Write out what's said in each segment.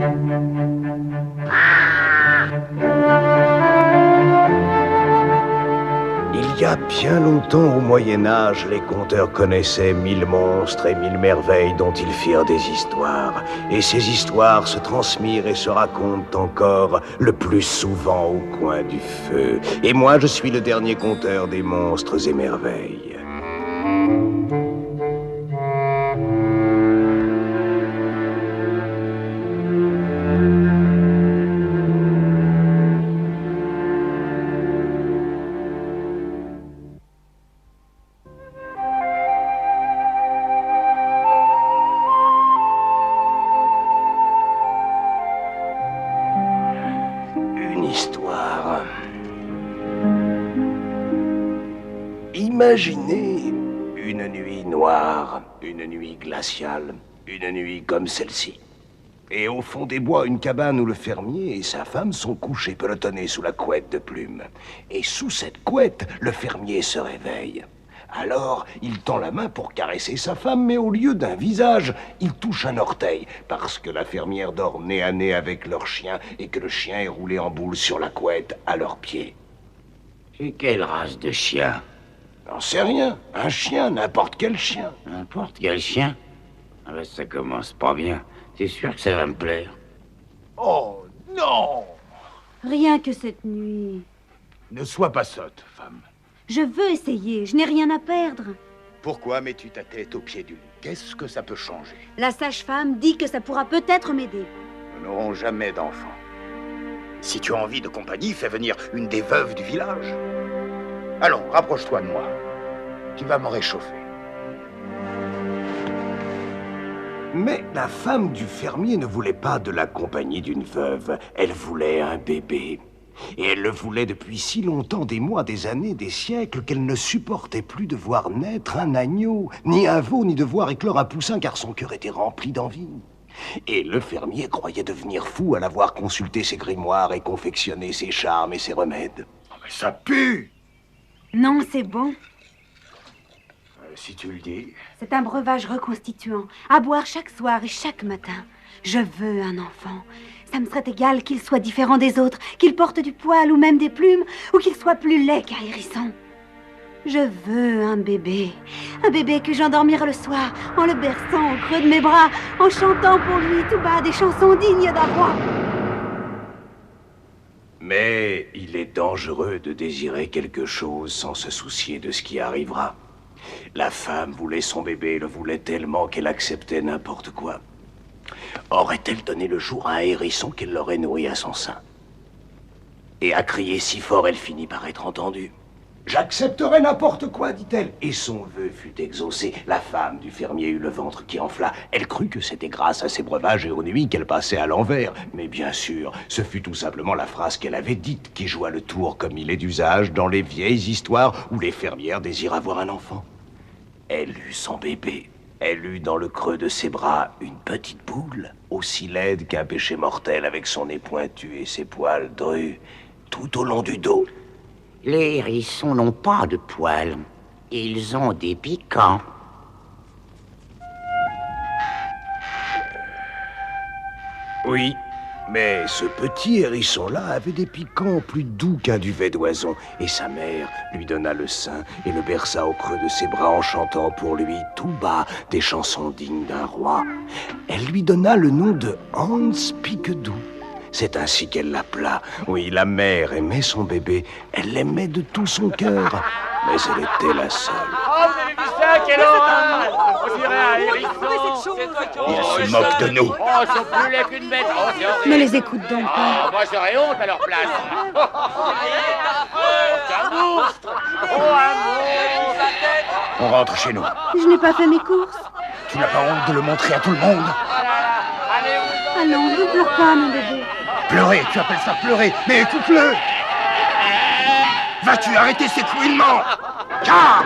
Il y a bien longtemps, au Moyen-Âge, les conteurs connaissaient 1000 monstres et 1000 merveilles dont ils firent des histoires. Et ces histoires se transmirent et se racontent encore, le plus souvent au coin du feu. Et moi, je suis le dernier conteur des monstres et merveilles. Imaginez une nuit noire, une nuit glaciale, une nuit comme celle-ci. Et au fond des bois, une cabane où le fermier et sa femme sont couchés pelotonnés sous la couette de plumes. Et sous cette couette, le fermier se réveille. Alors, il tend la main pour caresser sa femme, mais au lieu d'un visage, il touche un orteil, parce que la fermière dort nez à nez avec leur chien et que le chien est roulé en boule sur la couette à leurs pieds. Et quelle race de chien? J'en sais rien. Un chien, n'importe quel chien. N'importe quel chien? Ah ben, ça commence pas bien. C'est sûr que ça va me plaire. Oh, non! Rien que cette nuit. Ne sois pas sotte, femme. Je veux essayer, je n'ai rien à perdre. Pourquoi mets-tu ta tête au pied du lit? Qu'est-ce que ça peut changer? La sage-femme dit que ça pourra peut-être m'aider. Nous n'aurons jamais d'enfants. Si tu as envie de compagnie, fais venir une des veuves du village. Allons, rapproche-toi de moi. Tu vas me réchauffer. Mais la femme du fermier ne voulait pas de la compagnie d'une veuve. Elle voulait un bébé. Et elle le voulait depuis si longtemps, des mois, des années, des siècles, qu'elle ne supportait plus de voir naître un agneau, ni un veau, ni de voir éclore un poussin, car son cœur était rempli d'envie. Et le fermier croyait devenir fou à la voir consulter ses grimoires et confectionner ses charmes et ses remèdes. Oh, mais ça pue! Non, c'est bon. Si tu le dis... C'est un breuvage reconstituant, à boire chaque soir et chaque matin. Je veux un enfant. Ça me serait égal qu'il soit différent des autres, qu'il porte du poil ou même des plumes, ou qu'il soit plus laid qu'un hérisson. Je veux un bébé que j'endormirai le soir, en le berçant au creux de mes bras, en chantant pour lui tout bas des chansons dignes d'un roi. Mais il est dangereux de désirer quelque chose sans se soucier de ce qui arrivera. La femme voulait son bébé et le voulait tellement qu'elle acceptait n'importe quoi. Aurait-elle donné le jour à un hérisson qu'elle l'aurait nourri à son sein? Et à crier si fort, elle finit par être entendue. J'accepterai n'importe quoi, dit-elle. Et son vœu fut exaucé. La femme du fermier eut le ventre qui enfla. Elle crut que c'était grâce à ses breuvages et aux nuits qu'elle passait à l'envers. Mais bien sûr, ce fut tout simplement la phrase qu'elle avait dite qui joua le tour comme il est d'usage dans les vieilles histoires où les fermières désirent avoir un enfant. Elle eut son bébé. Elle eut dans le creux de ses bras une petite boule, aussi laide qu'un péché mortel avec son nez pointu et ses poils drus tout au long du dos. Les hérissons n'ont pas de poils. Ils ont des piquants. Oui, mais ce petit hérisson-là avait des piquants plus doux qu'un duvet d'oison. Et sa mère lui donna le sein et le berça au creux de ses bras en chantant pour lui tout bas des chansons dignes d'un roi. Elle lui donna le nom de Hans Piquedoux. C'est ainsi qu'elle l'appela. Oui, la mère aimait son bébé. Elle l'aimait de tout son cœur. Mais elle était la seule. Oh, vous avez vu ça? Quelle horreur! On dirait un hérisson! Ils se moquent de nous. Oh, ils sont plus laids qu'une bête! Oh, c'est horrible! Ne les écoute donc pas. Oh, moi j'aurais honte à leur place! C'est un monstre! Oh, un monstre! On rentre chez nous. Je n'ai pas fait mes courses. Tu n'as pas honte de le montrer à tout le monde? Allons, ne pleure pas, mon bébé. Pleurer, tu appelles ça pleurer? Mais écoute-le! Vas-tu arrêter ces couinements? Car...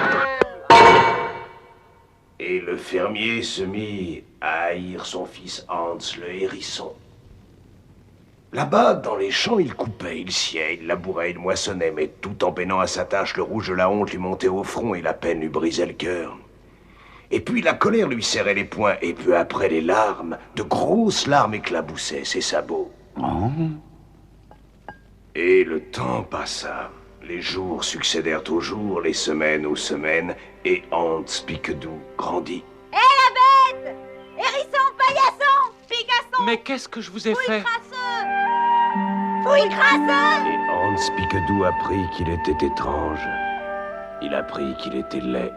Et le fermier se mit à haïr son fils Hans, le hérisson. Là-bas, dans les champs, il coupait, il sciait, il labourait, il moissonnait, mais tout en peinant à sa tâche, le rouge de la honte lui montait au front et la peine lui brisait le cœur. Et puis la colère lui serrait les poings, et peu après les larmes, de grosses larmes éclaboussaient ses sabots. Oh. Et le temps passa. Les jours succédèrent aux jours, les semaines aux semaines, et Hans Piquedou grandit. Hé la bête! Hérisson, paillasson, Pigasson! Mais qu'est-ce que je vous ai fait? Crasseux! Fouille crasseux! Et Hans Piquedou apprit qu'il était étrange. Il apprit qu'il était laid.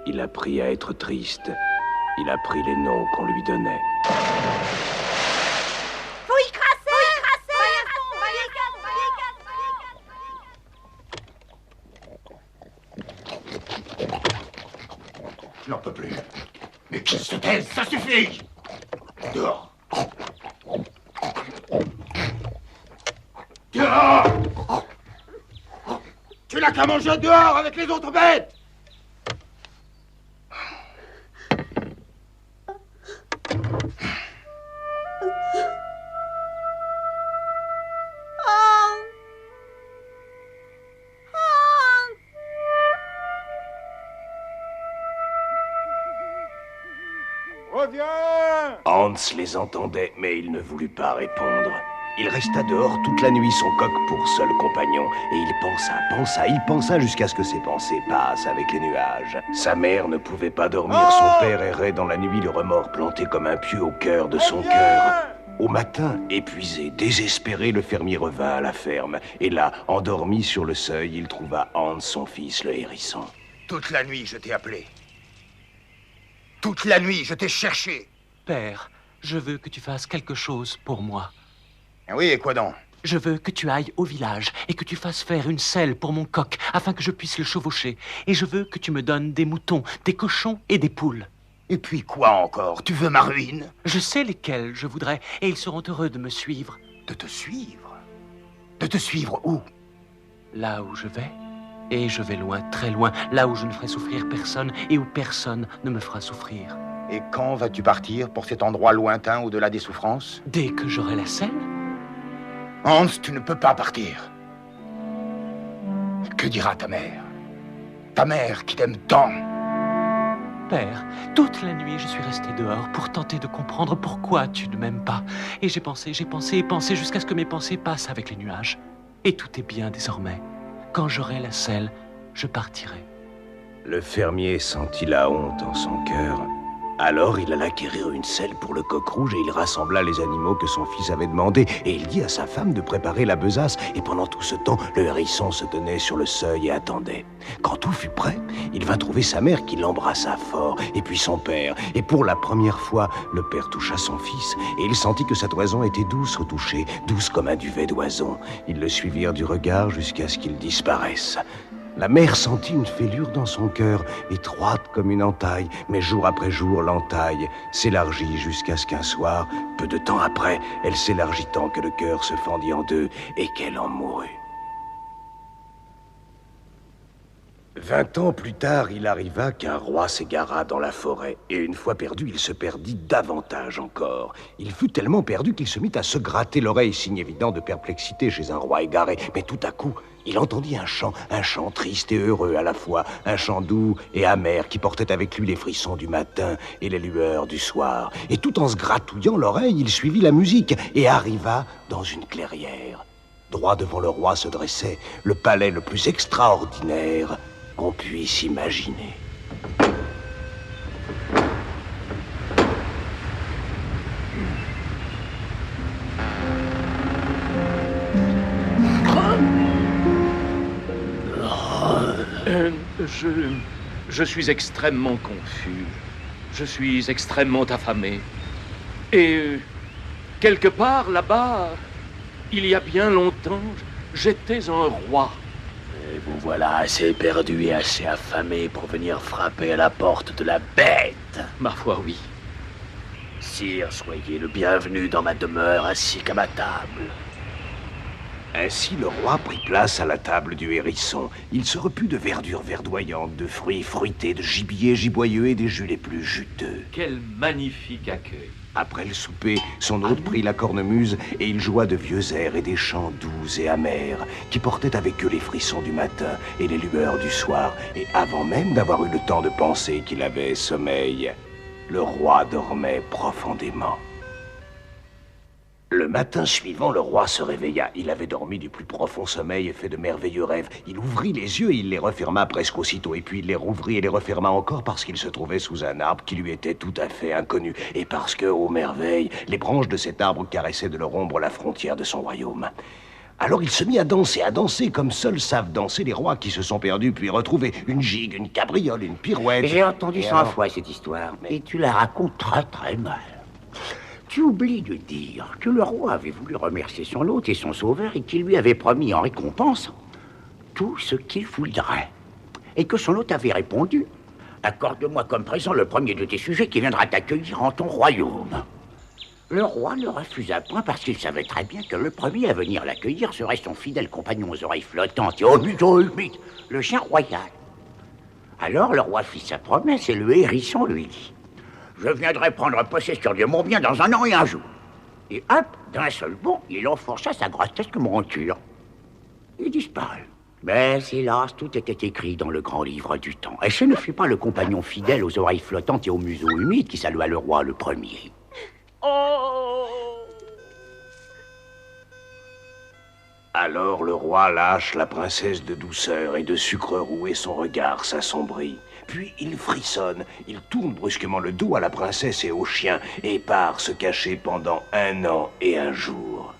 Il apprit à être triste. Il apprit les noms qu'on lui donnait. Fouille crasseux! Je n'en peux plus. Mais qui se taise, ça suffit! Dehors! Dehors! Tu n'as qu'à manger dehors avec les autres bêtes! Reviens! Hans les entendait, mais il ne voulut pas répondre. Il resta dehors toute la nuit, son coq pour seul compagnon, et il pensa jusqu'à ce que ses pensées passent avec les nuages. Sa mère ne pouvait pas dormir, son père errait dans la nuit, le remords planté comme un pieu au cœur de son cœur. Au matin, épuisé, désespéré, le fermier revint à la ferme, et là, endormi sur le seuil, il trouva Hans, son fils, le hérisson. Toute la nuit, je t'ai appelé. Toute la nuit, je t'ai cherché. Père, je veux que tu fasses quelque chose pour moi. Ah oui, et quoi donc? Je veux que tu ailles au village et que tu fasses faire une selle pour mon coq afin que je puisse le chevaucher. Et je veux que tu me donnes des moutons, des cochons et des poules. Et puis quoi encore? Tu veux ma ruine? Je sais lesquels je voudrais et ils seront heureux de me suivre. De te suivre? De te suivre où? Là où je vais. Et je vais loin, très loin, là où je ne ferai souffrir personne et où personne ne me fera souffrir. Et quand vas-tu partir pour cet endroit lointain au-delà des souffrances? Dès que j'aurai la selle. Hans, tu ne peux pas partir. Que dira ta mère? Ta mère qui t'aime tant. Père, toute la nuit, je suis resté dehors pour tenter de comprendre pourquoi tu ne m'aimes pas. Et j'ai pensé et pensé jusqu'à ce que mes pensées passent avec les nuages. Et tout est bien désormais. Quand j'aurai la selle, je partirai. Le fermier sentit la honte en son cœur. Alors il alla acquérir une selle pour le coq rouge et il rassembla les animaux que son fils avait demandés. Et il dit à sa femme de préparer la besace. Et pendant tout ce temps, le hérisson se tenait sur le seuil et attendait. Quand tout fut prêt, il vint trouver sa mère qui l'embrassa fort, et puis son père. Et pour la première fois, le père toucha son fils. Et il sentit que sa toison était douce au toucher, douce comme un duvet d'oison. Ils le suivirent du regard jusqu'à ce qu'il disparaisse. La mère sentit une fêlure dans son cœur, étroite comme une entaille, mais jour après jour, l'entaille s'élargit jusqu'à ce qu'un soir, peu de temps après, elle s'élargit tant que le cœur se fendit en deux et qu'elle en mourut. 20 ans plus tard, il arriva qu'un roi s'égara dans la forêt, et une fois perdu, il se perdit davantage encore. Il fut tellement perdu qu'il se mit à se gratter l'oreille, signe évident de perplexité chez un roi égaré. Mais tout à coup, il entendit un chant triste et heureux à la fois, un chant doux et amer qui portait avec lui les frissons du matin et les lueurs du soir. Et tout en se gratouillant l'oreille, il suivit la musique et arriva dans une clairière. Droit devant le roi se dressait le palais le plus extraordinaire qu'on puisse imaginer. Je suis extrêmement confus. Je suis extrêmement affamé. Et quelque part là-bas, il y a bien longtemps, j'étais un roi. Et vous voilà assez perdu et assez affamé pour venir frapper à la porte de la bête. Ma foi, oui. Sire, soyez le bienvenu dans ma demeure ainsi qu'à ma table. Ainsi le roi prit place à la table du hérisson. Il se reput de verdure verdoyante, de fruits fruités, de gibier giboyeux et des jus les plus juteux. Quel magnifique accueil. Après le souper, son hôte prit la cornemuse et il joua de vieux airs et des chants doux et amers qui portaient avec eux les frissons du matin et les lueurs du soir. Et avant même d'avoir eu le temps de penser qu'il avait sommeil, le roi dormait profondément. Le matin suivant, le roi se réveilla. Il avait dormi du plus profond sommeil et fait de merveilleux rêves. Il ouvrit les yeux et il les referma presque aussitôt. Et puis il les rouvrit et les referma encore parce qu'il se trouvait sous un arbre qui lui était tout à fait inconnu. Et parce que, ô merveille, les branches de cet arbre caressaient de leur ombre la frontière de son royaume. Alors il se mit à danser comme seuls savent danser les rois qui se sont perdus puis retrouvés. Une gigue, une cabriole, une pirouette. J'ai entendu 100 fois cette histoire, et tu la racontes très très mal. Tu oublies de dire que le roi avait voulu remercier son hôte et son sauveur et qu'il lui avait promis en récompense tout ce qu'il voudrait. Et que son hôte avait répondu: accorde-moi comme présent le premier de tes sujets qui viendra t'accueillir en ton royaume. Le roi ne refusa point parce qu'il savait très bien que le premier à venir l'accueillir serait son fidèle compagnon aux oreilles flottantes et au museau humide, le chien royal. Alors le roi fit sa promesse et le hérisson lui dit: je viendrai prendre possession de mon bien dans 1 an et 1 jour. Et hop, d'un seul bond, il enfonça sa grotesque monture. Il disparut. Mais hélas, tout était écrit dans le grand livre du temps. Et ce ne fut pas le compagnon fidèle aux oreilles flottantes et au museau humide qui salua le roi le premier. Oh! Alors le roi lâche la princesse de douceur et de sucre roux et son regard s'assombrit. Puis il frissonne, il tourne brusquement le dos à la princesse et au chien et part se cacher pendant 1 an et 1 jour.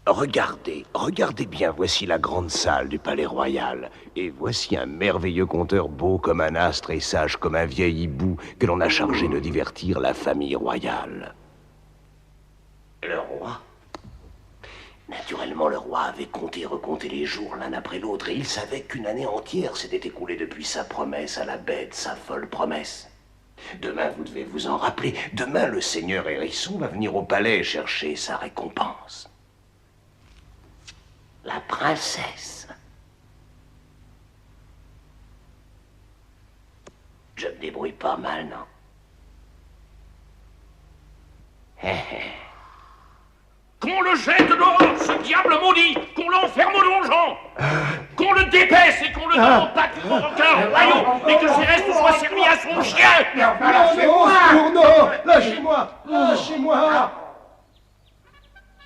Regardez bien, voici la grande salle du palais royal. Et voici un merveilleux conteur beau comme un astre et sage comme un vieil hibou que l'on a chargé de divertir la famille royale. Le roi? Naturellement, le roi avait compté recompté les jours l'un après l'autre et il savait qu'une année entière s'était écoulée depuis sa promesse à la bête, sa folle promesse. Demain, vous devez vous en rappeler, demain le seigneur Hérisson va venir au palais chercher sa récompense. La princesse. Je me débrouille pas mal, non? Qu'on le jette dehors, ce diable maudit! Qu'on l'enferme au donjon! Qu'on le dépaisse et qu'on le donne au pacte pour aucun royaume et que ses restes soient servis à son chien! Non, lâchez-moi! Lâchez-moi!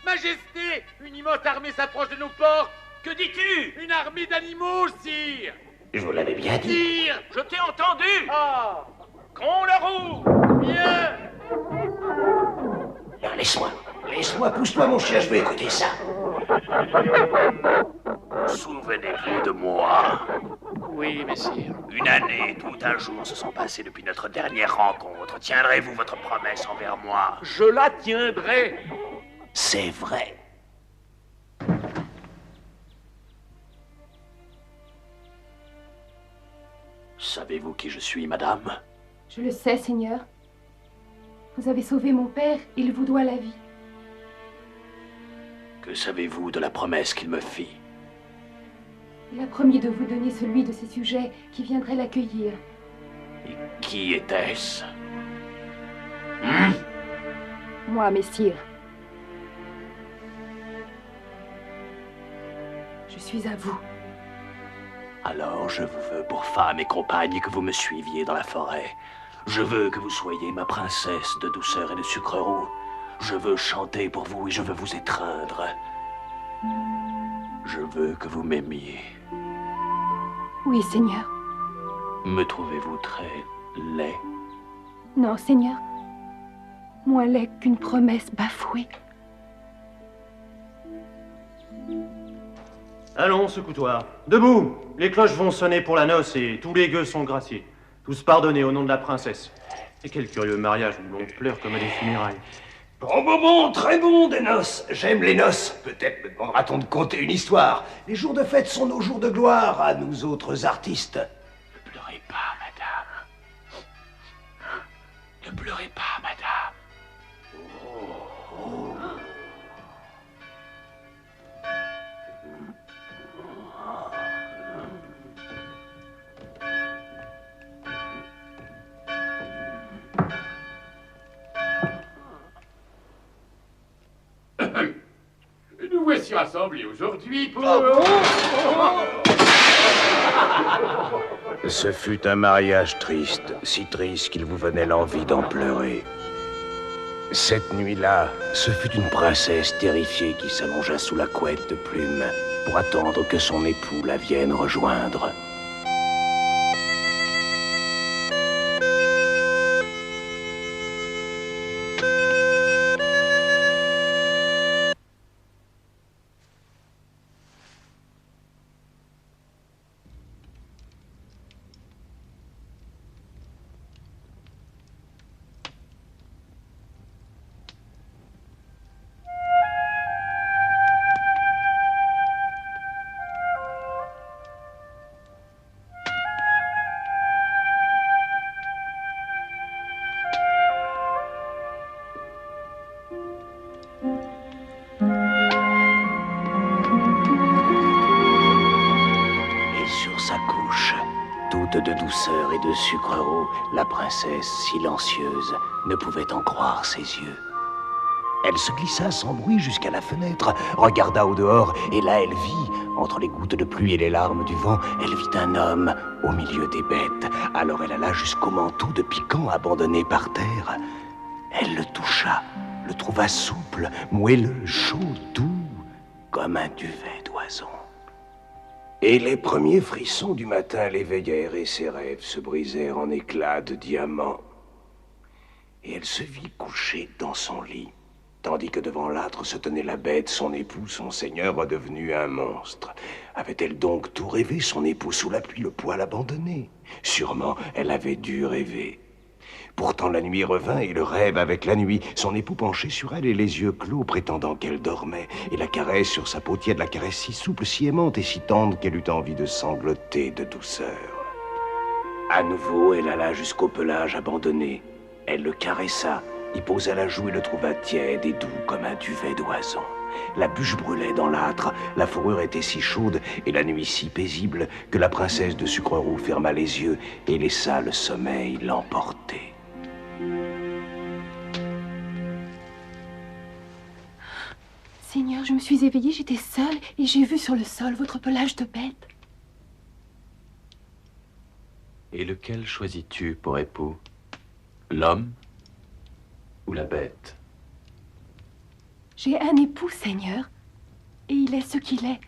Majesté, une immense armée s'approche de nos ports. Que dis-tu? Une armée d'animaux, sire. Je vous l'avais bien dit. Sire, je t'ai entendu. Ah, qu'on le roue. Bien. Non, laisse-moi, pousse-toi mon chien, je veux écouter ça. Souvenez-vous de moi. Oui, messire. 1 année, tout un jour se sont passés depuis notre dernière rencontre. Tiendrez-vous votre promesse envers moi? Je la tiendrai. C'est vrai. Savez-vous qui je suis, madame? Je le sais, Seigneur. Vous avez sauvé mon père, il vous doit la vie. Que savez-vous de la promesse qu'il me fit? Il a promis de vous donner celui de ses sujets qui viendrait l'accueillir. Et qui était-ce? Moi, messire. Je suis à vous. Alors je vous veux pour femme et compagne et que vous me suiviez dans la forêt. Je veux que vous soyez ma princesse de douceur et de sucre roux. Je veux chanter pour vous et je veux vous étreindre. Je veux que vous m'aimiez. Oui, Seigneur. Me trouvez-vous très laid? Non, Seigneur. Moins laid qu'une promesse bafouée. Allons, secoutoir. Debout! Les cloches vont sonner pour la noce et tous les gueux sont graciés. Tous pardonnés au nom de la princesse. Et quel curieux mariage où l'on pleure comme à des funérailles. Bon, très bon des noces. J'aime les noces. Peut-être me demandera-t-on de conter une histoire. Les jours de fête sont nos jours de gloire à nous autres artistes. Ne pleurez pas, madame. Ne pleurez pas, madame. voici rassemblés aujourd'hui pour... Ce fut un mariage triste, si triste qu'il vous venait l'envie d'en pleurer. Cette nuit-là, ce fut une princesse terrifiée qui s'allongea sous la couette de Plume pour attendre que son époux la vienne rejoindre. De douceur et de sucrereau, la princesse, silencieuse, ne pouvait en croire ses yeux. Elle se glissa sans bruit jusqu'à la fenêtre, regarda au dehors, et là elle vit, entre les gouttes de pluie et les larmes du vent, elle vit un homme au milieu des bêtes. Alors elle alla jusqu'au manteau de Piquant abandonné par terre. Elle le toucha, le trouva souple, moelleux, chaud, doux, comme un duvet d'oison. Et les premiers frissons du matin l'éveillèrent et ses rêves se brisèrent en éclats de diamants. Et elle se vit couchée dans son lit, tandis que devant l'âtre se tenait la bête, son époux, son seigneur, redevenu un monstre. Avait-elle donc tout rêvé, son époux sous la pluie, le poil abandonné? Sûrement, elle avait dû rêver. Pourtant la nuit revint et le rêve avec la nuit, son époux penché sur elle et les yeux clos prétendant qu'elle dormait, et la caresse sur sa peau tiède, la caresse si souple, si aimante et si tendre qu'elle eut envie de sangloter de douceur. À nouveau, elle alla jusqu'au pelage abandonné. Elle le caressa, y posa la joue et le trouva tiède et doux comme un duvet d'oison. La bûche brûlait dans l'âtre, la fourrure était si chaude et la nuit si paisible que la princesse de Sucreroux ferma les yeux et laissa le sommeil l'emporter. Seigneur, je me suis éveillée, j'étais seule et j'ai vu sur le sol votre pelage de bête. Et lequel choisis-tu pour époux? L'homme ou la bête? J'ai un époux, Seigneur, et il est ce qu'il est.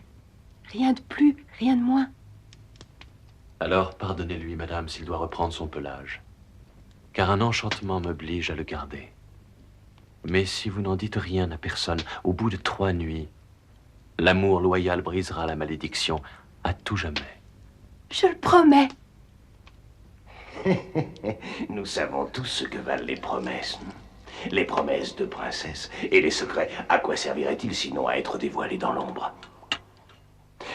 Rien de plus, rien de moins. Alors pardonnez-lui, madame, s'il doit reprendre son pelage, car un enchantement m'oblige à le garder. Mais si vous n'en dites rien à personne, au bout de 3 nuits, l'amour loyal brisera la malédiction à tout jamais. Je le promets. Nous savons tous ce que valent les promesses. Les promesses de princesse. Et les secrets, à quoi serviraient-ils sinon à être dévoilés dans l'ombre?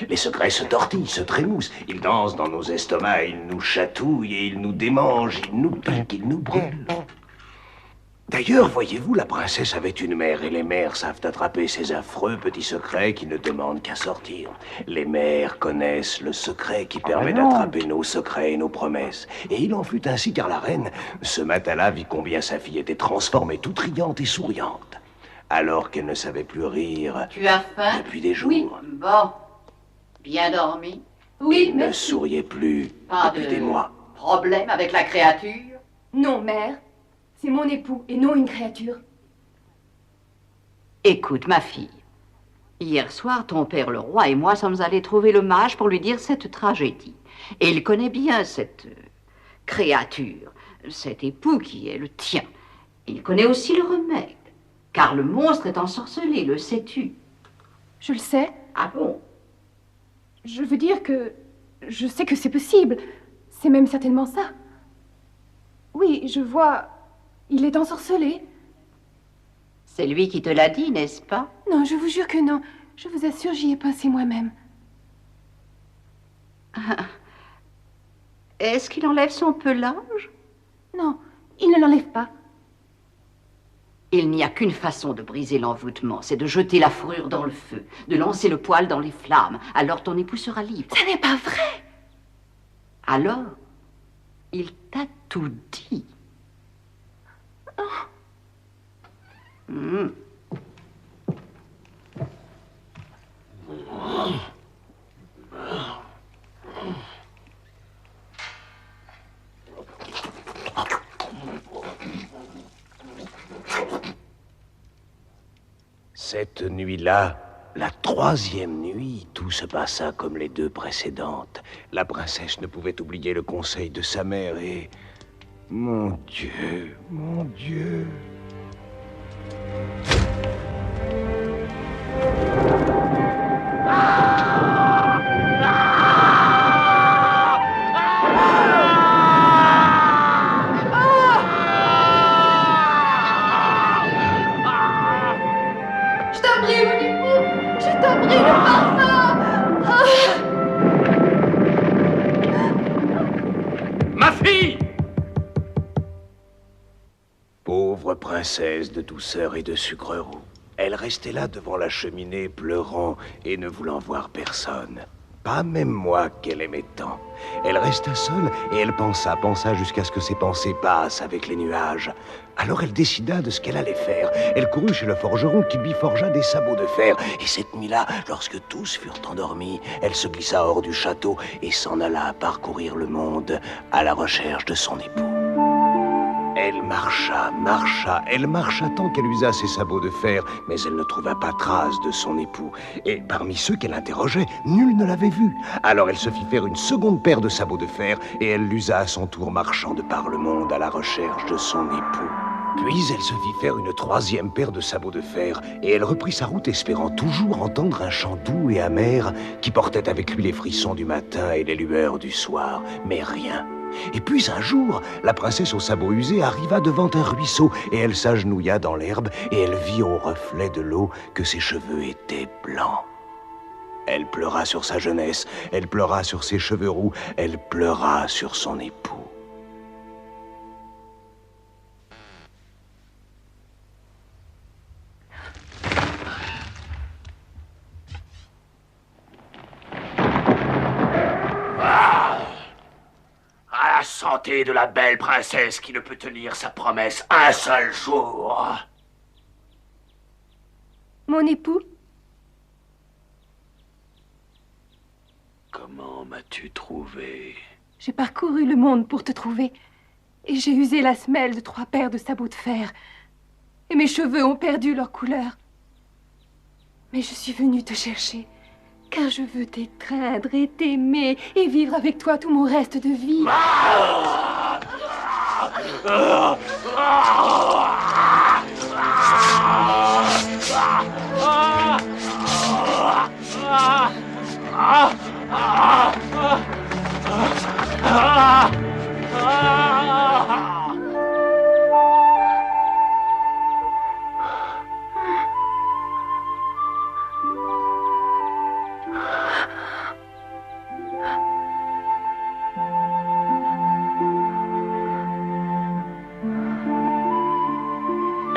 Les secrets se tortillent, se trémoussent. Ils dansent dans nos estomacs, ils nous chatouillent et ils nous démangent, ils nous piquent, ils nous brûlent. D'ailleurs, voyez-vous, la princesse avait une mère, et les mères savent attraper ces affreux petits secrets qui ne demandent qu'à sortir. Les mères connaissent le secret qui permet d'attraper nos secrets et nos promesses. Et il en fut ainsi car la reine, ce matin-là, vit combien sa fille était transformée, toute riante et souriante. Alors qu'elle ne savait plus rire. Tu as faim? Depuis des jours. Oui. Bon. Bien dormi? Oui, il ne souriait plus depuis des mois. Problème avec la créature? Non, mère. C'est mon époux et non une créature. Écoute, ma fille. Hier soir, ton père le roi et moi sommes allés trouver le mage pour lui dire cette tragédie. Et il connaît bien cette créature, cet époux qui est le tien. Il connaît aussi le remède, car le monstre est ensorcelé, le sais-tu? Je le sais. Ah bon? Je veux dire que je sais que c'est possible. C'est même certainement ça. Oui, je vois... Il est ensorcelé. C'est lui qui te l'a dit, n'est-ce pas? Non, je vous jure que non. Je vous assure, j'y ai pensé moi-même. Ah. Est-ce qu'il enlève son pelage? Non, il ne l'enlève pas. Il n'y a qu'une façon de briser l'envoûtement, c'est de jeter la fourrure dans le feu, de lancer le poil dans les flammes. Alors ton époux sera libre. Ça n'est pas vrai. Alors, il t'a tout dit. Cette nuit-là, la troisième nuit, tout se passa comme les deux précédentes. La princesse ne pouvait oublier le conseil de sa mère et... Mon Dieu, mon Dieu... Je t'en prie, mon époux! Je t'en prie, ne pars pas! Ma fille! Pauvre princesse de douceur et de sucre roux. Elle restait là devant la cheminée, pleurant et ne voulant voir personne. Pas même moi qu'elle aimait tant. Elle resta seule et elle pensa jusqu'à ce que ses pensées passent avec les nuages. Alors elle décida de ce qu'elle allait faire. Elle courut chez le forgeron qui lui forgea des sabots de fer. Et cette nuit-là, lorsque tous furent endormis, elle se glissa hors du château et s'en alla parcourir le monde à la recherche de son époux. Elle marcha tant qu'elle usa ses sabots de fer, mais elle ne trouva pas trace de son époux. Et parmi ceux qu'elle interrogeait, nul ne l'avait vu. Alors elle se fit faire une seconde paire de sabots de fer, et elle l'usa à son tour marchant de par le monde à la recherche de son époux. Puis elle se fit faire une troisième paire de sabots de fer, et elle reprit sa route espérant toujours entendre un chant doux et amer qui portait avec lui les frissons du matin et les lueurs du soir, mais rien. Et puis un jour, la princesse aux sabots usés arriva devant un ruisseau et elle s'agenouilla dans l'herbe et elle vit au reflet de l'eau que ses cheveux étaient blancs. Elle pleura sur sa jeunesse, elle pleura sur ses cheveux roux, elle pleura sur son époux. À la santé de la belle princesse qui ne peut tenir sa promesse un seul jour. Mon époux? Comment m'as-tu trouvé? J'ai parcouru le monde pour te trouver. Et j'ai usé la semelle de 3 paires de sabots de fer. Et mes cheveux ont perdu leur couleur. Mais je suis venue te chercher. Car je veux t'étreindre et t'aimer et vivre avec toi tout mon reste de vie.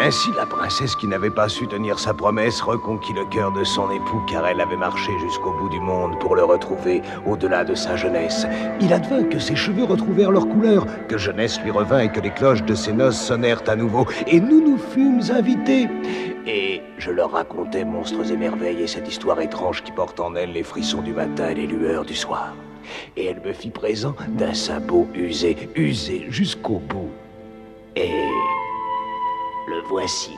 Ainsi, la princesse qui n'avait pas su tenir sa promesse reconquit le cœur de son époux car elle avait marché jusqu'au bout du monde pour le retrouver au-delà de sa jeunesse. Il advint que ses cheveux retrouvèrent leur couleur, que jeunesse lui revint et que les cloches de ses noces sonnèrent à nouveau. Et nous fûmes invités. Et je leur racontai monstres et merveilles et cette histoire étrange qui porte en elle les frissons du matin et les lueurs du soir. Et elle me fit présent d'un sabot usé jusqu'au bout. Et... le voici.